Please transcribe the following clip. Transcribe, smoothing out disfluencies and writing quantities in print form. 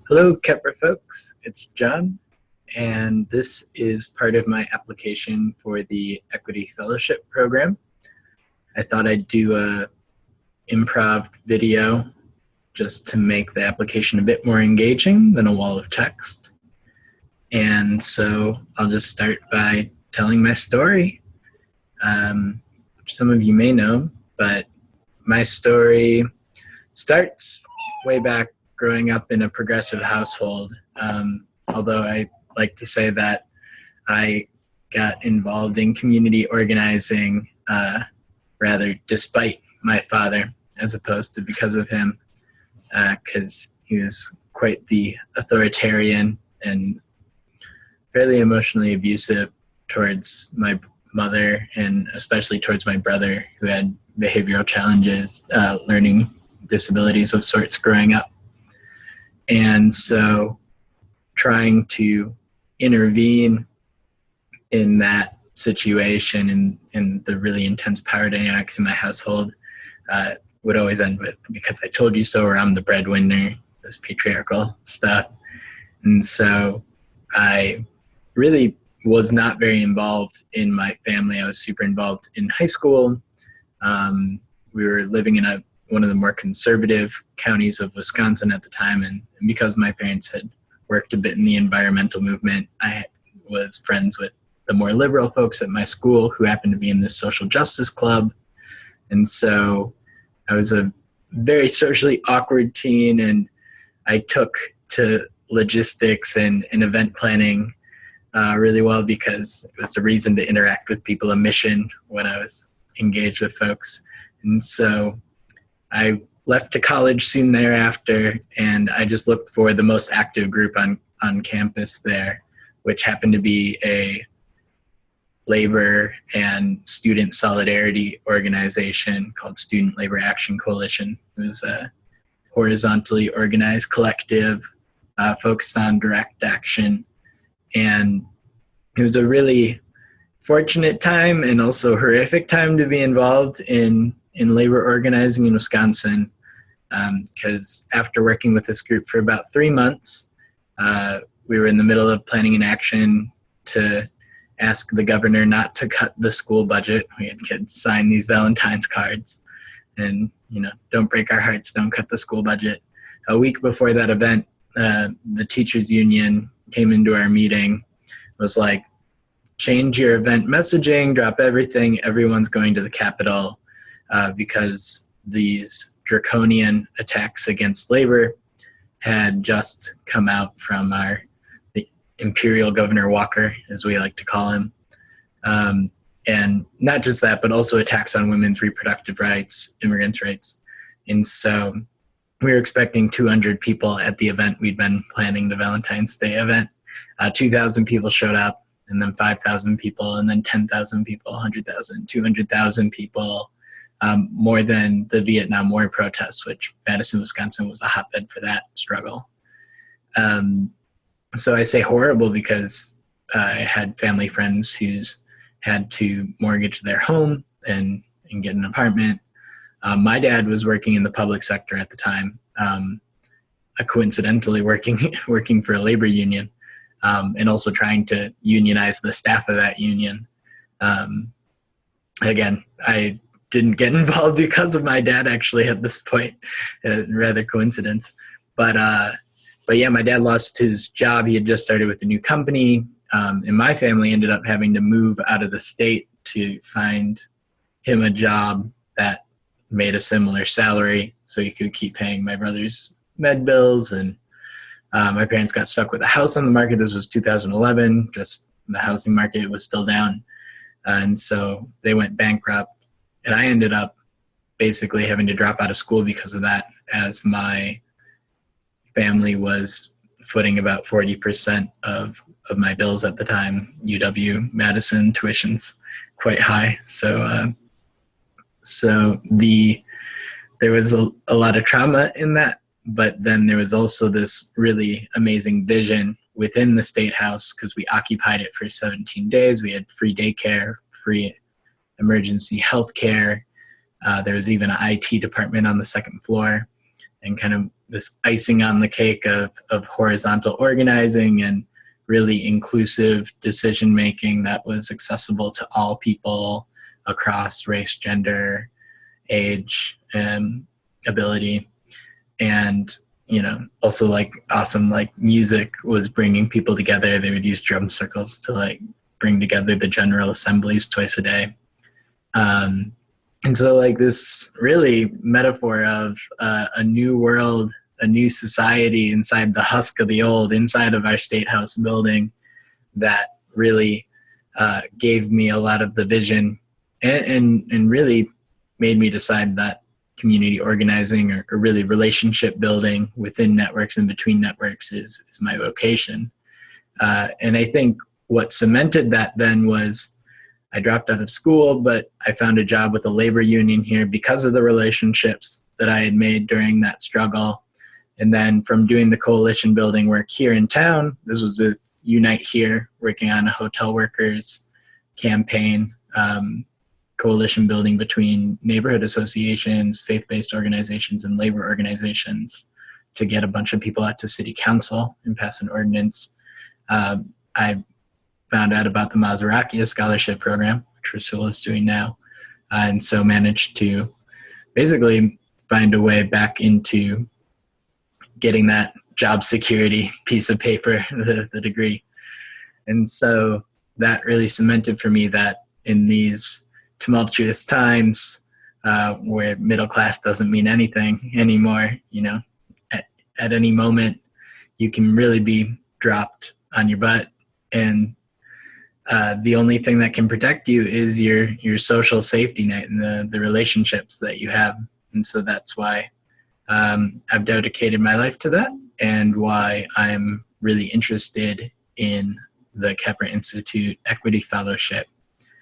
Hello, Kheprw folks. It's John, and this is part of my application for the Equity Fellowship Program. I thought I'd do a improv video just to make the application a bit more engaging than a wall of text. And so I'll just start by telling my story. Some of you may know, but my story starts way back growing up in a progressive household, although I like to say that I got involved in community organizing rather despite my father as opposed to because of him, because he was quite the authoritarian and fairly emotionally abusive towards my mother and especially towards my brother, who had behavioral challenges, learning disabilities of sorts growing up. And so trying to intervene in that situation and the really intense power dynamics in my household would always end with, because I told you so, or I'm the breadwinner, this patriarchal stuff. And so I really was not very involved in my family. I was super involved in high school. We were living in one of the more conservative counties of Wisconsin at the time, and because my parents had worked a bit in the environmental movement, I was friends with the more liberal folks at my school who happened to be in this social justice club. And so I was a very socially awkward teen, and I took to logistics and event planning really well, because it was a reason to interact with people, a mission when I was engaged with folks. And so I left to college soon thereafter, and I just looked for the most active group on campus there, which happened to be a labor and student solidarity organization called Student Labor Action Coalition. It was a horizontally organized collective focused on direct action. And it was a really fortunate time and also horrific time to be involved in labor organizing in Wisconsin, because after working with this group for about 3 months, we were in the middle of planning an action to ask the governor not to cut the school budget. We had kids sign these Valentine's cards and, don't break our hearts, don't cut the school budget. A week before that event, the teachers union came into our meeting, was like, change your event messaging, drop everything, everyone's going to the Capitol, because these draconian attacks against labor had just come out from the Imperial Governor Walker, as we like to call him. And not just that, but also attacks on women's reproductive rights, immigrants' rights. And so we were expecting 200 people at the event. We'd been planning the Valentine's Day event. 2,000 people showed up, and then 5,000 people, and then 10,000 people, 100,000, 200,000 people, more than the Vietnam War protests, which Madison, Wisconsin was a hotbed for that struggle. So I say horrible because I had family friends who's had to mortgage their home and get an apartment. My dad was working in the public sector at the time, coincidentally working for a labor union, and also trying to unionize the staff of that union. Again, I didn't get involved because of my dad, actually, at this point, rather coincidence. But yeah, my dad lost his job. He had just started with a new company, and my family ended up having to move out of the state to find him a job that made a similar salary so he could keep paying my brother's med bills. And my parents got stuck with a house on the market. This was 2011, just the housing market was still down. And so they went bankrupt. And I ended up basically having to drop out of school because of that, as my family was footing about 40% of my bills at the time. UW-Madison tuition's quite high. So there was a lot of trauma in that, but then there was also this really amazing vision within the State House, because we occupied it for 17 days. We had free daycare, free emergency health care. There was even an IT department on the second floor. And kind of this icing on the cake of horizontal organizing and really inclusive decision making that was accessible to all people across race, gender, age, and ability. And also like awesome, like music was bringing people together. They would use drum circles to like bring together the general assemblies twice a day. And so like this really metaphor of a new world, a new society inside the husk of the old, inside of our State House building, that really gave me a lot of the vision and really made me decide that community organizing or really relationship building within networks and between networks is my vocation. And I think what cemented that then was I dropped out of school, but I found a job with a labor union here because of the relationships that I had made during that struggle. And then from doing the coalition building work here in town, this was with Unite Here, working on a hotel workers campaign, coalition building between neighborhood associations, faith-based organizations, and labor organizations to get a bunch of people out to city council and pass an ordinance. I found out about the Maserati scholarship program, which Rasul is doing now, and so managed to basically find a way back into getting that job security piece of paper, the degree. And so that really cemented for me that in these tumultuous times where middle class doesn't mean anything anymore, at any moment you can really be dropped on your butt, and the only thing that can protect you is your social safety net and the relationships that you have. And so that's why I've dedicated my life to that, and why I'm really interested in the Kheprw Institute Equity Fellowship,